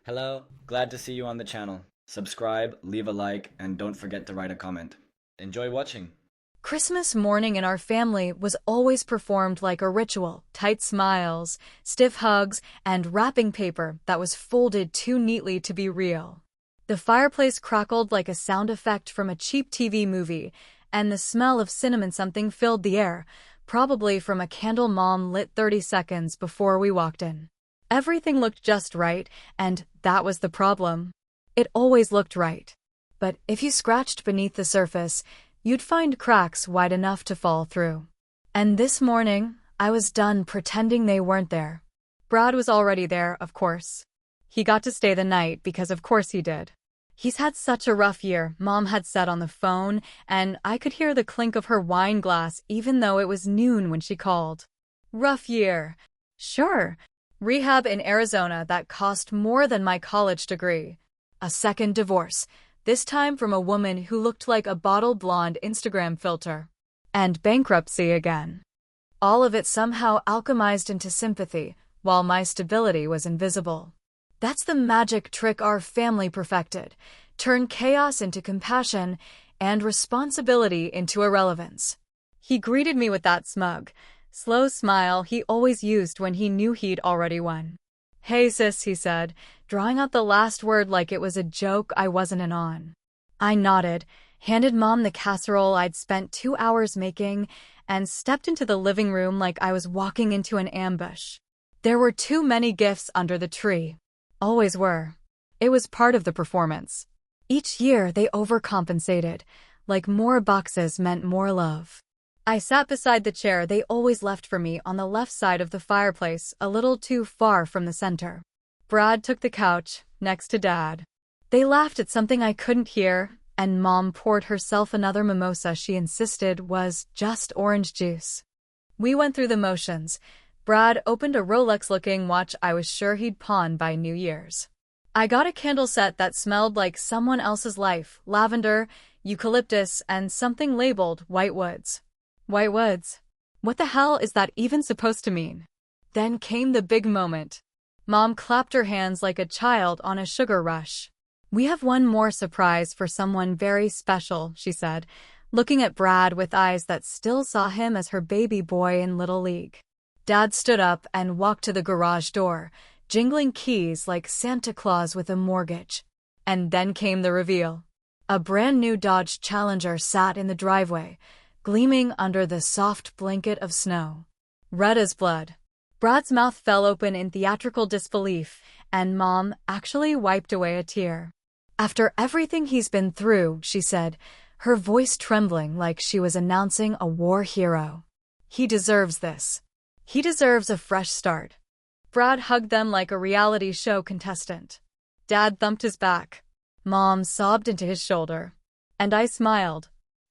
Hello, glad to see you on the channel. Subscribe, leave a like, and don't forget to write a comment. Enjoy watching. Christmas morning in our family was always performed like a ritual. Tight smiles, stiff hugs, and wrapping paper that was folded too neatly to be real. The fireplace crackled like a sound effect from a cheap TV movie, and the smell of cinnamon something filled the air, probably from a candle Mom lit 30 seconds before we walked in. Everything looked just right, and that was the problem. It always looked right. But if you scratched beneath the surface, you'd find cracks wide enough to fall through. And this morning, I was done pretending they weren't there. Brad was already there, of course. He got to stay the night because of course he did. He's had such a rough year, Mom had said on the phone, and I could hear the clink of her wine glass even though it was noon when she called. Rough year. Sure. Rehab in Arizona that cost more than my college degree. A second divorce, this time from a woman who looked like a bottle blonde Instagram filter. And bankruptcy again. All of it somehow alchemized into sympathy, while my stability was invisible. That's the magic trick our family perfected. Turn chaos into compassion and responsibility into irrelevance. He greeted me with that smug, slow smile he always used when he knew he'd already won. "Hey sis," he said, drawing out the last word like it was a joke I wasn't in on. I nodded, handed Mom the casserole I'd spent 2 hours making, and stepped into the living room like I was walking into an ambush. There were too many gifts under the tree. Always were. It was part of the performance. Each year they overcompensated, like more boxes meant more love. I sat beside the chair they always left for me on the left side of the fireplace, a little too far from the center. Brad took the couch, next to Dad. They laughed at something I couldn't hear, and Mom poured herself another mimosa she insisted was just orange juice. We went through the motions. Brad opened a Rolex-looking watch I was sure he'd pawn by New Year's. I got a candle set that smelled like someone else's life, lavender, eucalyptus, and something labeled white woods. White woods. What the hell is that even supposed to mean? Then came the big moment. Mom clapped her hands like a child on a sugar rush. "We have one more surprise for someone very special," she said, looking at Brad with eyes that still saw him as her baby boy in Little League. Dad stood up and walked to the garage door, jingling keys like Santa Claus with a mortgage. And then came the reveal. A brand new Dodge Challenger sat in the driveway, gleaming under the soft blanket of snow. Red as blood. Brad's mouth fell open in theatrical disbelief, and Mom actually wiped away a tear. "After everything he's been through," she said, her voice trembling like she was announcing a war hero. "He deserves this. He deserves a fresh start." Brad hugged them like a reality show contestant. Dad thumped his back. Mom sobbed into his shoulder. And I smiled.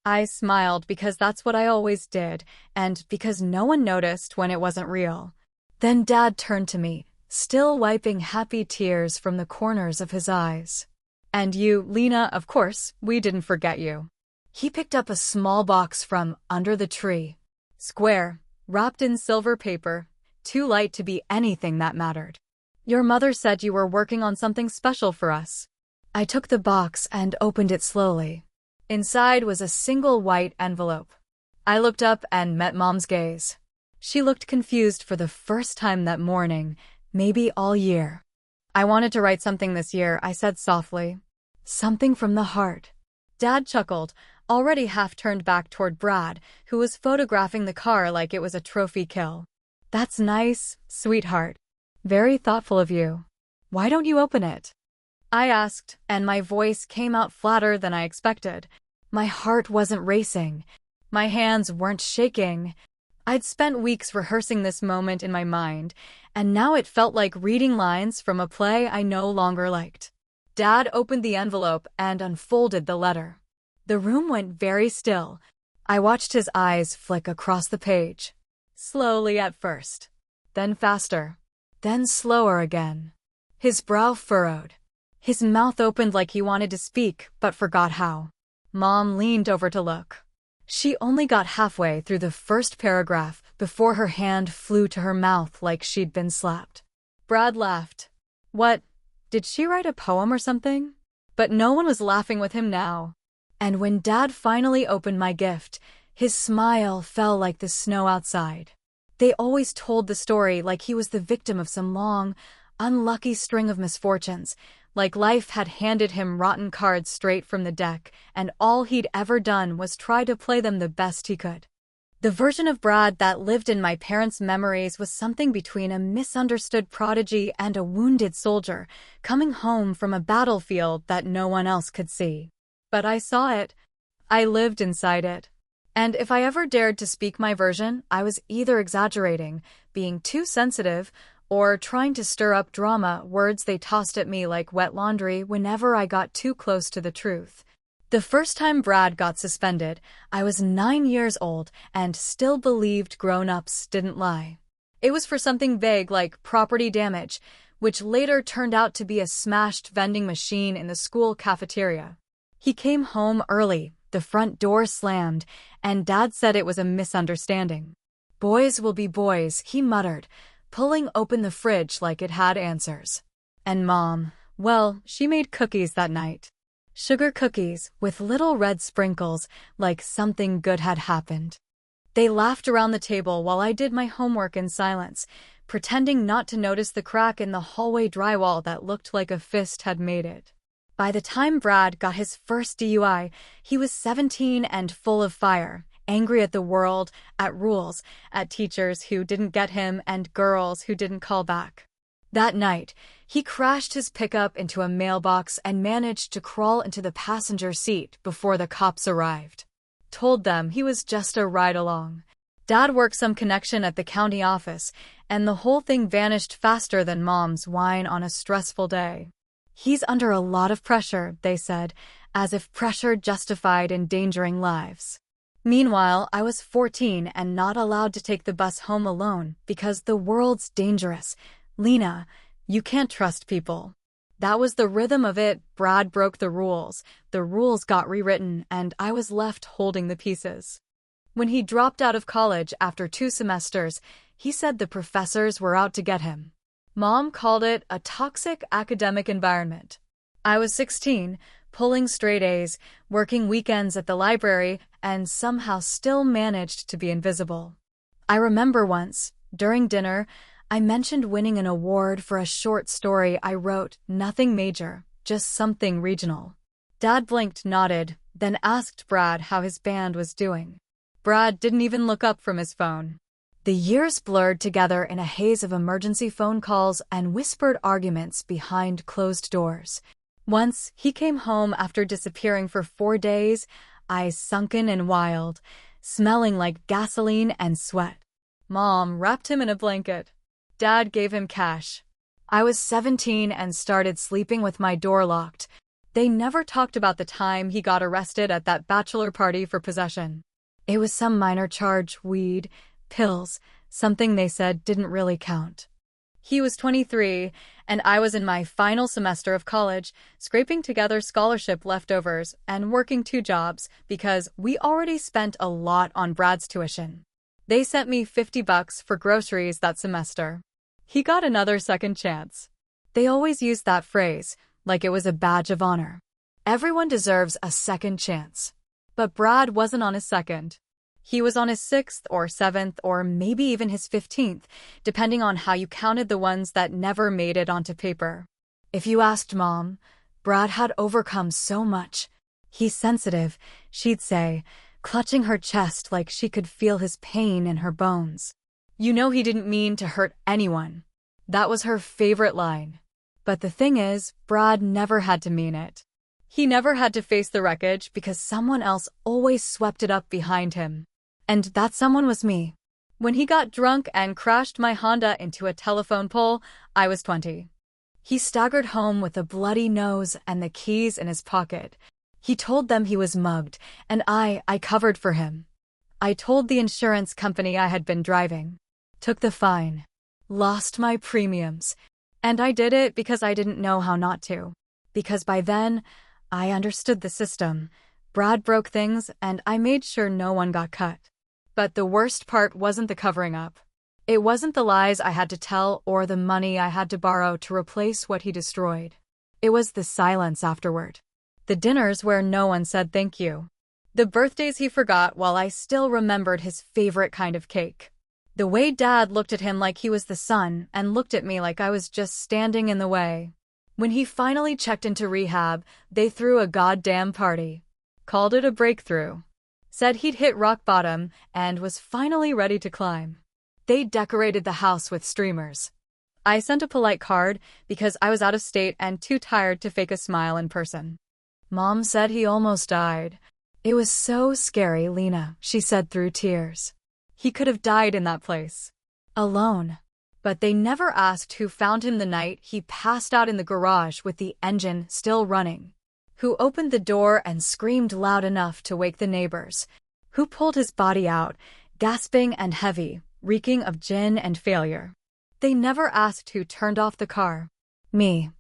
I smiled because that's what I always did, and because no one noticed when it wasn't real. Then Dad turned to me, still wiping happy tears from the corners of his eyes. "And you, Lena, of course, we didn't forget you." He picked up a small box from under the tree. Square, wrapped in silver paper, too light to be anything that mattered. "Your mother said you were working on something special for us." I took the box and opened it slowly. Inside was a single white envelope. I looked up and met Mom's gaze. She looked confused for the first time that morning, maybe all year. "I wanted to write something this year," I said softly. "Something from the heart." Dad chuckled, already half turned back toward Brad, who was photographing the car like it was a trophy kill. "That's nice, sweetheart. Very thoughtful of you. Why don't you open it?" I asked, and my voice came out flatter than I expected. My heart wasn't racing. My hands weren't shaking. I'd spent weeks rehearsing this moment in my mind, and now it felt like reading lines from a play I no longer liked. Dad opened the envelope and unfolded the letter. The room went very still. I watched his eyes flick across the page. Slowly at first, then faster, then slower again. His brow furrowed. His mouth opened like he wanted to speak, but forgot how. Mom leaned over to look. She only got halfway through the first paragraph before her hand flew to her mouth like she'd been slapped. Brad laughed. "What? did she write a poem or something? But no one was laughing with him now. And when Dad finally opened my gift, his smile fell like the snow outside. They always told the story like he was the victim of some long, unlucky string of misfortunes, like life had handed him rotten cards straight from the deck, and all he'd ever done was try to play them the best he could. The version of Brad that lived in my parents' memories was something between a misunderstood prodigy and a wounded soldier, coming home from a battlefield that no one else could see. But I saw it. I lived inside it. And if I ever dared to speak my version, I was either exaggerating, being too sensitive, or trying to stir up drama, words they tossed at me like wet laundry whenever I got too close to the truth. The first time Brad got suspended, I was 9 years old and still believed grown-ups didn't lie. It was for something vague like property damage, which later turned out to be a smashed vending machine in the school cafeteria. He came home early, the front door slammed, and Dad said it was a misunderstanding. "Boys will be boys," he muttered, pulling open the fridge like it had answers. And Mom, well, she made cookies that night. Sugar cookies with little red sprinkles, like something good had happened. They laughed around the table while I did my homework in silence, pretending not to notice the crack in the hallway drywall that looked like a fist had made it. By the time Brad got his first DUI, he was 17 and full of fire, angry at the world, at rules, at teachers who didn't get him, and girls who didn't call back. That night, he crashed his pickup into a mailbox and managed to crawl into the passenger seat before the cops arrived. Told them he was just a ride-along. Dad worked some connection at the county office, and the whole thing vanished faster than Mom's whine on a stressful day. "He's under a lot of pressure," they said, as if pressure justified endangering lives. Meanwhile, I was 14 and not allowed to take the bus home alone because the world's dangerous. "Lena, you can't trust people." That was the rhythm of it. Brad broke the rules got rewritten, and I was left holding the pieces. When he dropped out of college after 2 semesters, he said the professors were out to get him. Mom called it a toxic academic environment. I was 16, pulling straight A's, working weekends at the library, and somehow still managed to be invisible. I remember once, during dinner, I mentioned winning an award for a short story I wrote, nothing major, just something regional. Dad blinked, nodded, then asked Brad how his band was doing. Brad didn't even look up from his phone. The years blurred together in a haze of emergency phone calls and whispered arguments behind closed doors. Once, he came home after disappearing for 4 days, eyes sunken and wild, smelling like gasoline and sweat. Mom wrapped him in a blanket. Dad gave him cash. I was 17 and started sleeping with my door locked. They never talked about the time he got arrested at that bachelor party for possession. It was some minor charge, weed, pills, something they said didn't really count. He was 23, and I was in my final semester of college, scraping together scholarship leftovers and working 2 jobs because we already spent a lot on Brad's tuition. They sent me $50 for groceries that semester. He got another second chance. They always used that phrase, like it was a badge of honor. Everyone deserves a second chance. But Brad wasn't on his second. He was on his 6th or 7th or maybe even his 15th, depending on how you counted the ones that never made it onto paper. If you asked Mom, Brad had overcome so much. "He's sensitive," she'd say, clutching her chest like she could feel his pain in her bones. "You know he didn't mean to hurt anyone." That was her favorite line. But the thing is, Brad never had to mean it. He never had to face the wreckage because someone else always swept it up behind him. And that someone was me. When he got drunk and crashed my Honda into a telephone pole, I was 20. He staggered home with a bloody nose and the keys in his pocket. He told them he was mugged, and I covered for him. I told the insurance company I had been driving. Took the fine. Lost my premiums. And I did it because I didn't know how not to. Because by then, I understood the system. Brad broke things, and I made sure no one got cut. But the worst part wasn't the covering up. It wasn't the lies I had to tell or the money I had to borrow to replace what he destroyed. It was the silence afterward. The dinners where no one said thank you. The birthdays he forgot while I still remembered his favorite kind of cake. The way Dad looked at him like he was the sun and looked at me like I was just standing in the way. When he finally checked into rehab, they threw a goddamn party. Called it a breakthrough. Said he'd hit rock bottom and was finally ready to climb. They decorated the house with streamers. I sent a polite card because I was out of state and too tired to fake a smile in person. Mom said he almost died. It was so scary, Lena, she said through tears. He could have died in that place. Alone. But they never asked who found him the night he passed out in the garage with the engine still running. Who opened the door and screamed loud enough to wake the neighbors. Who pulled his body out, gasping and heavy, reeking of gin and failure. They never asked who turned off the car. Me.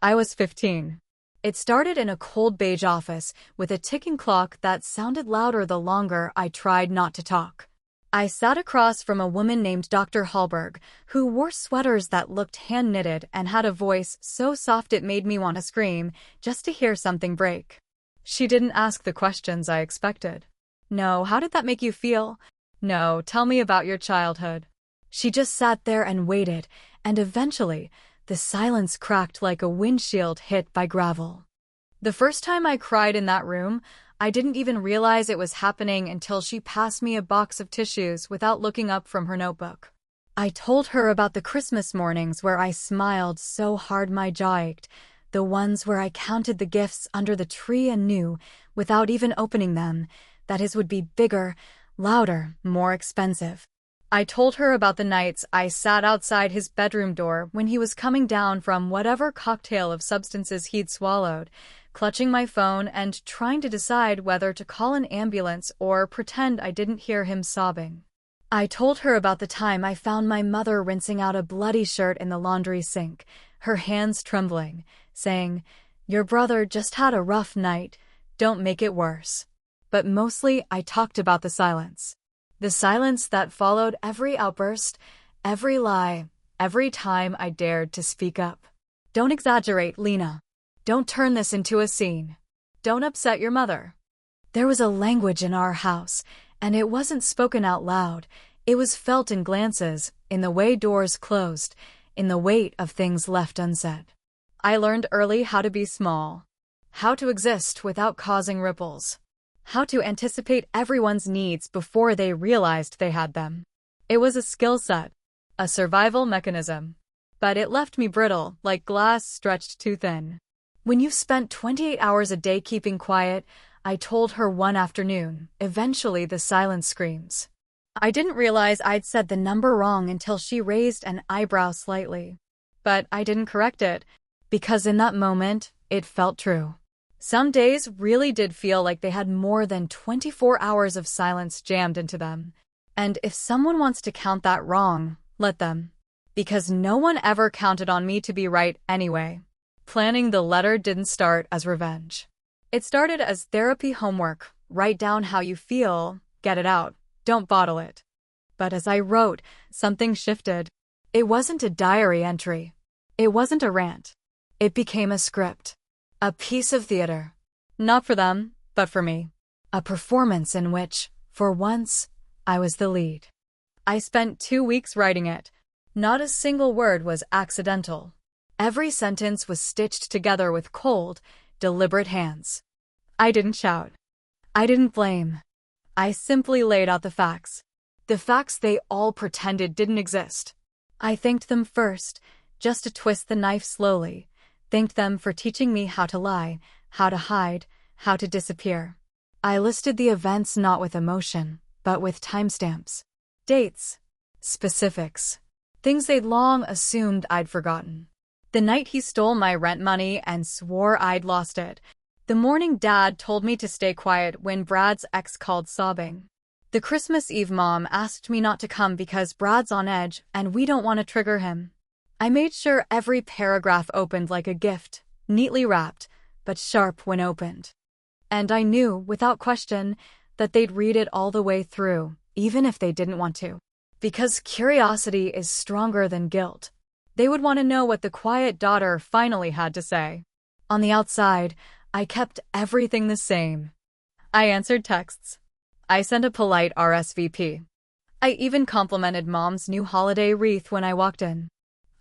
I was 15. It started in a cold beige office with a ticking clock that sounded louder the longer I tried not to talk. I sat across from a woman named Dr. Hallberg, who wore sweaters that looked hand-knitted and had a voice so soft it made me want to scream just to hear something break. She didn't ask the questions I expected. No, how did that make you feel? No, tell me about your childhood. She just sat there and waited, and eventually, the silence cracked like a windshield hit by gravel. The first time I cried in that room, I didn't even realize it was happening until she passed me a box of tissues without looking up from her notebook. I told her about the Christmas mornings where I smiled so hard my jaw ached, the ones where I counted the gifts under the tree and knew, without even opening them, that his would be bigger, louder, more expensive. I told her about the nights I sat outside his bedroom door when he was coming down from whatever cocktail of substances he'd swallowed, clutching my phone and trying to decide whether to call an ambulance or pretend I didn't hear him sobbing. I told her about the time I found my mother rinsing out a bloody shirt in the laundry sink, her hands trembling, saying, "Your brother just had a rough night, don't make it worse." But mostly I talked about the silence. The silence that followed every outburst, every lie, every time I dared to speak up. Don't exaggerate, Lena. Don't turn this into a scene. Don't upset your mother. There was a language in our house, and it wasn't spoken out loud. It was felt in glances, in the way doors closed, in the weight of things left unsaid. I learned early how to be small, how to exist without causing ripples. How to anticipate everyone's needs before they realized they had them. It was a skill set, a survival mechanism. But it left me brittle, like glass stretched too thin. When you've spent 28 hours a day keeping quiet, I told her one afternoon, eventually the silence screams. I didn't realize I'd said the number wrong until she raised an eyebrow slightly. But I didn't correct it, because in that moment, it felt true. Some days really did feel like they had more than 24 hours of silence jammed into them. And if someone wants to count that wrong, let them. Because no one ever counted on me to be right anyway. Planning the letter didn't start as revenge. It started as therapy homework. Write down how you feel, get it out, don't bottle it. But as I wrote, something shifted. It wasn't a diary entry. It wasn't a rant. It became a script. A piece of theater. Not for them, but for me. A performance in which, for once, I was the lead. I spent 2 weeks writing it. Not a single word was accidental. Every sentence was stitched together with cold, deliberate hands. I didn't shout. I didn't blame. I simply laid out the facts. The facts they all pretended didn't exist. I thanked them first, just to twist the knife slowly. Thanked them for teaching me how to lie, how to hide, how to disappear. I listed the events not with emotion, but with timestamps. Dates. Specifics. Things they'd long assumed I'd forgotten. The night he stole my rent money and swore I'd lost it. The morning Dad told me to stay quiet when Brad's ex called sobbing. The Christmas Eve Mom asked me not to come because Brad's on edge and we don't want to trigger him. I made sure every paragraph opened like a gift, neatly wrapped, but sharp when opened. And I knew, without question, that they'd read it all the way through, even if they didn't want to. Because curiosity is stronger than guilt. They would want to know what the quiet daughter finally had to say. On the outside, I kept everything the same. I answered texts. I sent a polite RSVP. I even complimented Mom's new holiday wreath when I walked in.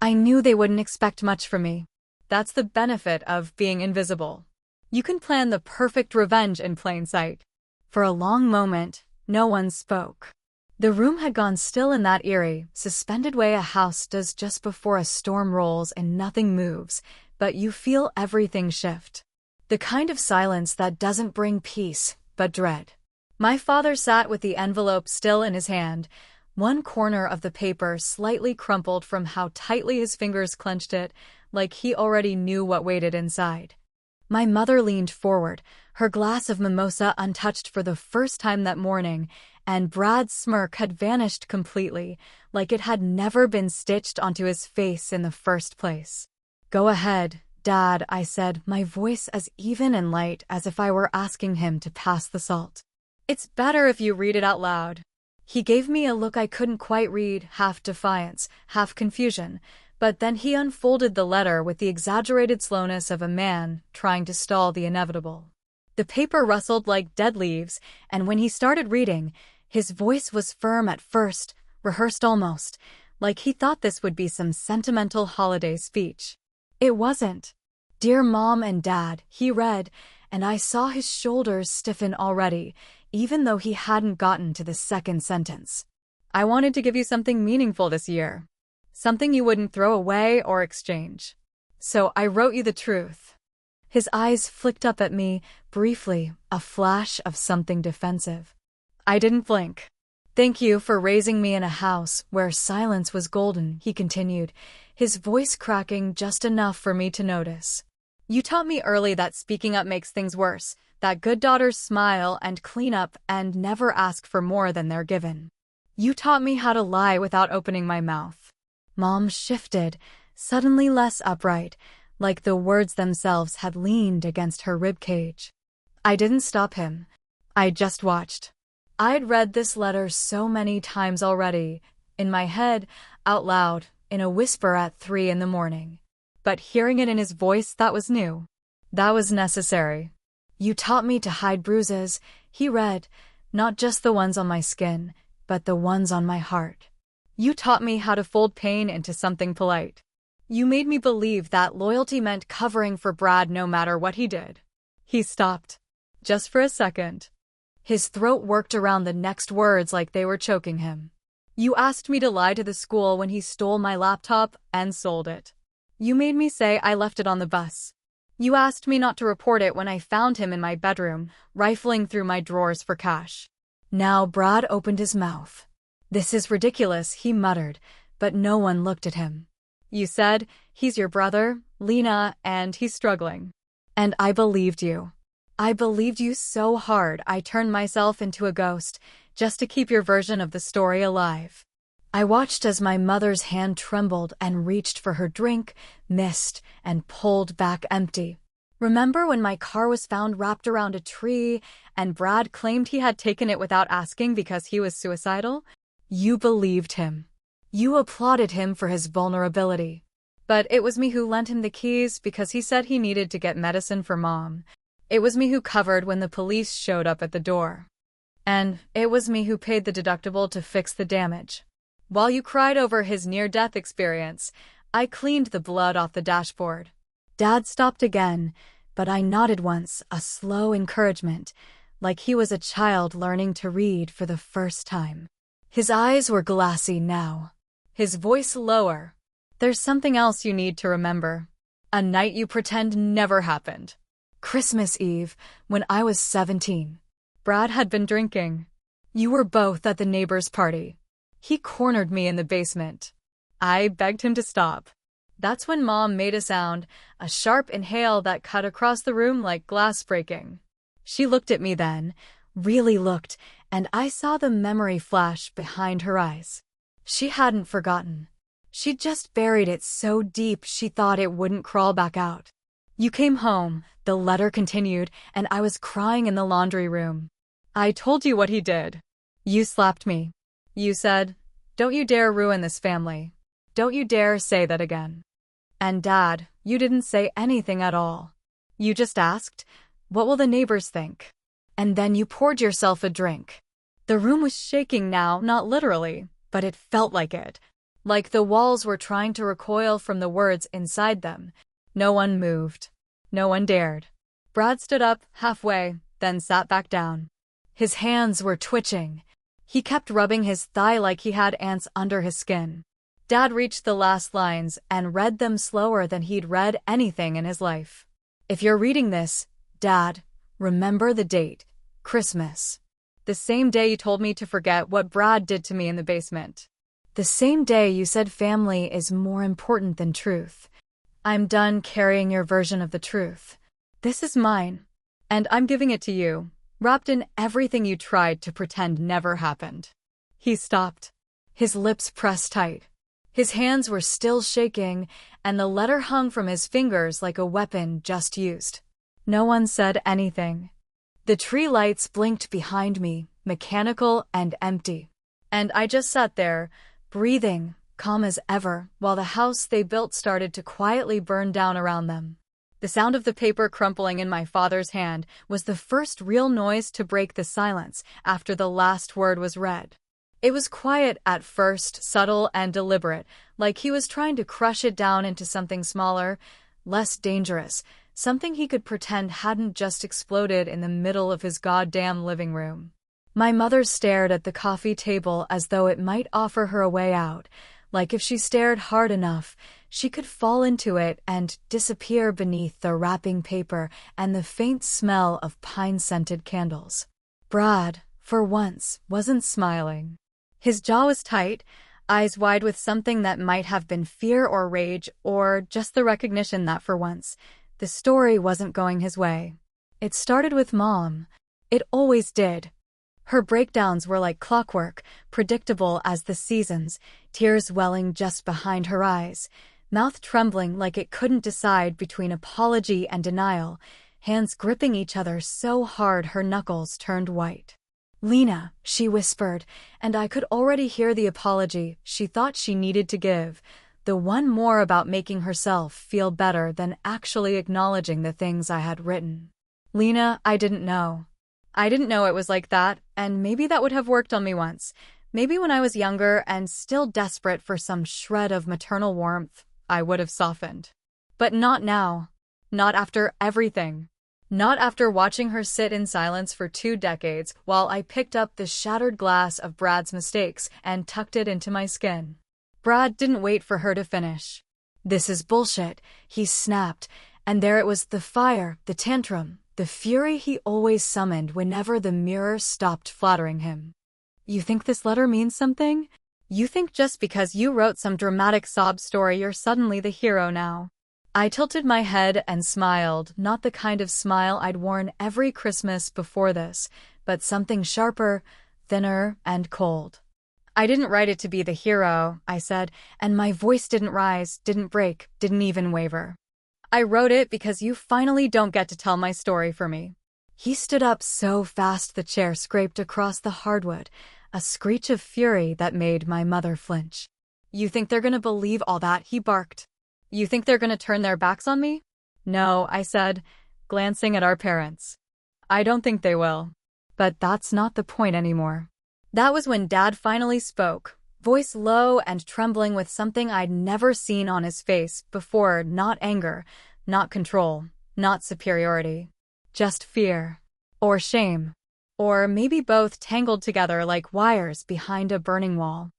I knew they wouldn't expect much from me. That's the benefit of being invisible. You can plan the perfect revenge in plain sight. For a long moment, no one spoke. The room had gone still in that eerie, suspended way a house does just before a storm rolls and nothing moves, but you feel everything shift. The kind of silence that doesn't bring peace, but dread. My father sat with the envelope still in his hand, one corner of the paper slightly crumpled from how tightly his fingers clenched it, like he already knew what waited inside. My mother leaned forward, her glass of mimosa untouched for the first time that morning, and Brad's smirk had vanished completely, like it had never been stitched onto his face in the first place. "Go ahead, Dad," I said, my voice as even and light as if I were asking him to pass the salt. "It's better if you read it out loud." He gave me a look I couldn't quite read, half defiance, half confusion, but then he unfolded the letter with the exaggerated slowness of a man trying to stall the inevitable. The paper rustled like dead leaves, and when he started reading, his voice was firm at first, rehearsed almost, like he thought this would be some sentimental holiday speech. It wasn't. "Dear Mom and Dad," he read, and I saw his shoulders stiffen already, even though he hadn't gotten to the second sentence. "I wanted to give you something meaningful this year. Something you wouldn't throw away or exchange. So I wrote you the truth." His eyes flicked up at me, briefly, a flash of something defensive. I didn't blink. "Thank you for raising me in a house where silence was golden," he continued, his voice cracking just enough for me to notice. "You taught me early that speaking up makes things worse, that good daughters smile and clean up and never ask for more than they're given. You taught me how to lie without opening my mouth." Mom shifted, suddenly less upright, like the words themselves had leaned against her ribcage. I didn't stop him. I just watched. I'd read this letter so many times already, in my head, out loud, in a whisper at 3 in the morning. But hearing it in his voice, that was new. That was necessary. "You taught me to hide bruises," he read, "not just the ones on my skin, but the ones on my heart. You taught me how to fold pain into something polite. You made me believe that loyalty meant covering for Brad no matter what he did." He stopped. Just for a second. His throat worked around the next words like they were choking him. "You asked me to lie to the school when he stole my laptop and sold it. You made me say I left it on the bus. You asked me not to report it when I found him in my bedroom, rifling through my drawers for cash." Now Brad opened his mouth. "This is ridiculous," he muttered, but no one looked at him. "You said, he's your brother, Lena, and he's struggling. And I believed you. I believed you so hard I turned myself into a ghost, just to keep your version of the story alive." I watched as my mother's hand trembled and reached for her drink, missed, and pulled back empty. "Remember when my car was found wrapped around a tree, and Brad claimed he had taken it without asking because he was suicidal? You believed him. You applauded him for his vulnerability. But it was me who lent him the keys because he said he needed to get medicine for Mom. It was me who covered when the police showed up at the door. And it was me who paid the deductible to fix the damage. While you cried over his near-death experience, I cleaned the blood off the dashboard." Dad stopped again, but I nodded once, a slow encouragement, like he was a child learning to read for the first time. His eyes were glassy now, his voice lower. "There's something else you need to remember. A night you pretend never happened. Christmas Eve, when I was 17. Brad had been drinking. You were both at the neighbor's party. He cornered me in the basement. I begged him to stop. That's when Mom made a sound, a sharp inhale that cut across the room like glass breaking. She looked at me then, really looked, and I saw the memory flash behind her eyes. She hadn't forgotten. She'd just buried it so deep she thought it wouldn't crawl back out. You came home," the letter continued, "and I was crying in the laundry room. I told you what he did. You slapped me. You said, 'Don't you dare ruin this family. Don't you dare say that again.' And Dad, you didn't say anything at all. You just asked, "What will the neighbors think?" And then you poured yourself a drink. The room was shaking now, not literally, but it felt like it. Like the walls were trying to recoil from the words inside them. No one moved. No one dared. Brad stood up halfway, then sat back down. His hands were twitching. He kept rubbing his thigh like he had ants under his skin. Dad reached the last lines and read them slower than he'd read anything in his life. If you're reading this, Dad, remember the date. Christmas. The same day you told me to forget what Brad did to me in the basement. The same day you said family is more important than truth. I'm done carrying your version of the truth. This is mine. And I'm giving it to you, wrapped in everything you tried to pretend never happened. He stopped. His lips pressed tight. His hands were still shaking, and the letter hung from his fingers like a weapon just used. No one said anything. The tree lights blinked behind me, mechanical and empty. And I just sat there, breathing, calm as ever, while the house they built started to quietly burn down around them. The sound of the paper crumpling in my father's hand was the first real noise to break the silence after the last word was read. It was quiet at first, subtle and deliberate, like he was trying to crush it down into something smaller, less dangerous, something he could pretend hadn't just exploded in the middle of his goddamn living room. My mother stared at the coffee table as though it might offer her a way out, like if she stared hard enough, she could fall into it and disappear beneath the wrapping paper and the faint smell of pine-scented candles. Brad, for once, wasn't smiling. His jaw was tight, eyes wide with something that might have been fear or rage or just the recognition that for once, the story wasn't going his way. It started with Mom. It always did. Her breakdowns were like clockwork, predictable as the seasons, tears welling just behind her eyes, mouth trembling like it couldn't decide between apology and denial, hands gripping each other so hard her knuckles turned white. "Lena," she whispered, and I could already hear the apology she thought she needed to give, the one more about making herself feel better than actually acknowledging the things I had written. "Lena, I didn't know. I didn't know it was like that, and maybe that would have worked on me once. Maybe when I was younger and still desperate for some shred of maternal warmth, I would have softened. But not now. Not after everything. Not after watching her sit in silence for 2 decades while I picked up the shattered glass of Brad's mistakes and tucked it into my skin." Brad didn't wait for her to finish. "This is bullshit," he snapped, and there it was, the fire, the tantrum, the fury he always summoned whenever the mirror stopped flattering him. "You think this letter means something? You think just because you wrote some dramatic sob story you're suddenly the hero now?" I tilted my head and smiled, not the kind of smile I'd worn every Christmas before this, but something sharper, thinner, and cold. "I didn't write it to be the hero," I said, and my voice didn't rise, didn't break, didn't even waver. "I wrote it because you finally don't get to tell my story for me." He stood up so fast the chair scraped across the hardwood, a screech of fury that made my mother flinch. "You think they're gonna believe all that?" he barked. "You think they're gonna turn their backs on me?" "No," I said, glancing at our parents. "I don't think they will. But that's not the point anymore." That was when Dad finally spoke, voice low and trembling with something I'd never seen on his face before, not anger, not control, not superiority. Just fear. Or shame. Or maybe both tangled together like wires behind a burning wall.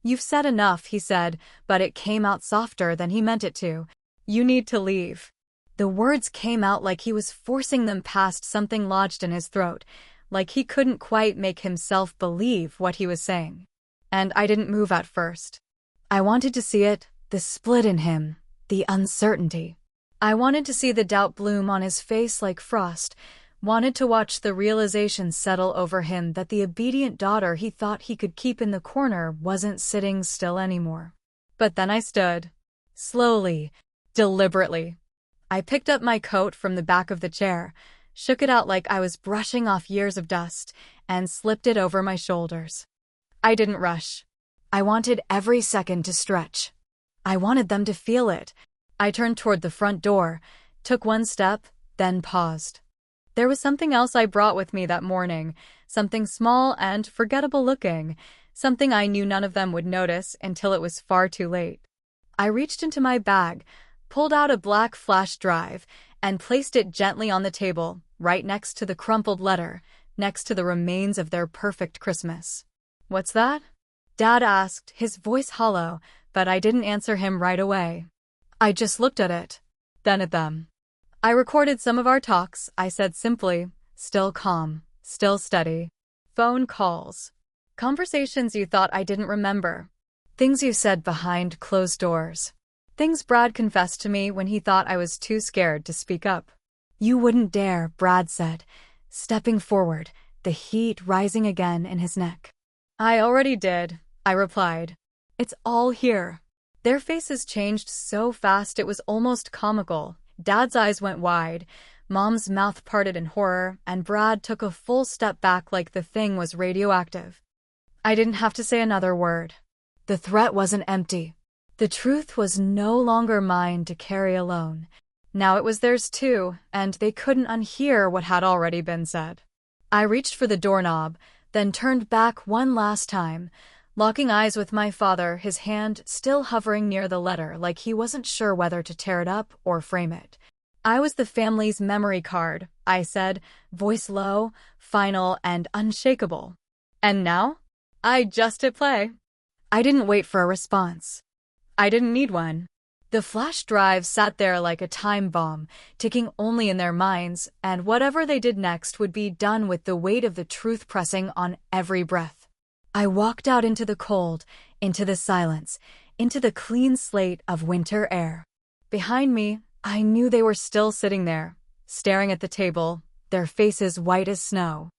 "You've said enough," he said, but it came out softer than he meant it to. "You need to leave." The words came out like he was forcing them past something lodged in his throat, like he couldn't quite make himself believe what he was saying. And I didn't move at first. I wanted to see it, the split in him, the uncertainty. I wanted to see the doubt bloom on his face like frost, wanted to watch the realization settle over him that the obedient daughter he thought he could keep in the corner wasn't sitting still anymore. But then I stood. Slowly, deliberately. I picked up my coat from the back of the chair, shook it out like I was brushing off years of dust, and slipped it over my shoulders. I didn't rush. I wanted every second to stretch. I wanted them to feel it. I turned toward the front door, took one step, then paused. There was something else I brought with me that morning, something small and forgettable looking, something I knew none of them would notice until it was far too late. I reached into my bag, pulled out a black flash drive, and placed it gently on the table, right next to the crumpled letter, next to the remains of their perfect Christmas. "What's that?" Dad asked, his voice hollow, but I didn't answer him right away. I just looked at it, then at them. I recorded some of our talks, I said simply, still calm, still steady. Phone calls. Conversations you thought I didn't remember. Things you said behind closed doors. Things Brad confessed to me when he thought I was too scared to speak up. "You wouldn't dare," Brad said, stepping forward, the heat rising again in his neck. "I already did," I replied. "It's all here." Their faces changed so fast it was almost comical. Dad's eyes went wide, Mom's mouth parted in horror, and Brad took a full step back like the thing was radioactive. I didn't have to say another word. The threat wasn't empty. The truth was no longer mine to carry alone. Now it was theirs too, and they couldn't unhear what had already been said. I reached for the doorknob, then turned back one last time, locking eyes with my father, his hand still hovering near the letter like he wasn't sure whether to tear it up or frame it. "I was the family's memory card," I said, voice low, final, and unshakable. "And now? I just hit play." I didn't wait for a response. I didn't need one. The flash drive sat there like a time bomb, ticking only in their minds, and whatever they did next would be done with the weight of the truth pressing on every breath. I walked out into the cold, into the silence, into the clean slate of winter air. Behind me, I knew they were still sitting there, staring at the table, their faces white as snow.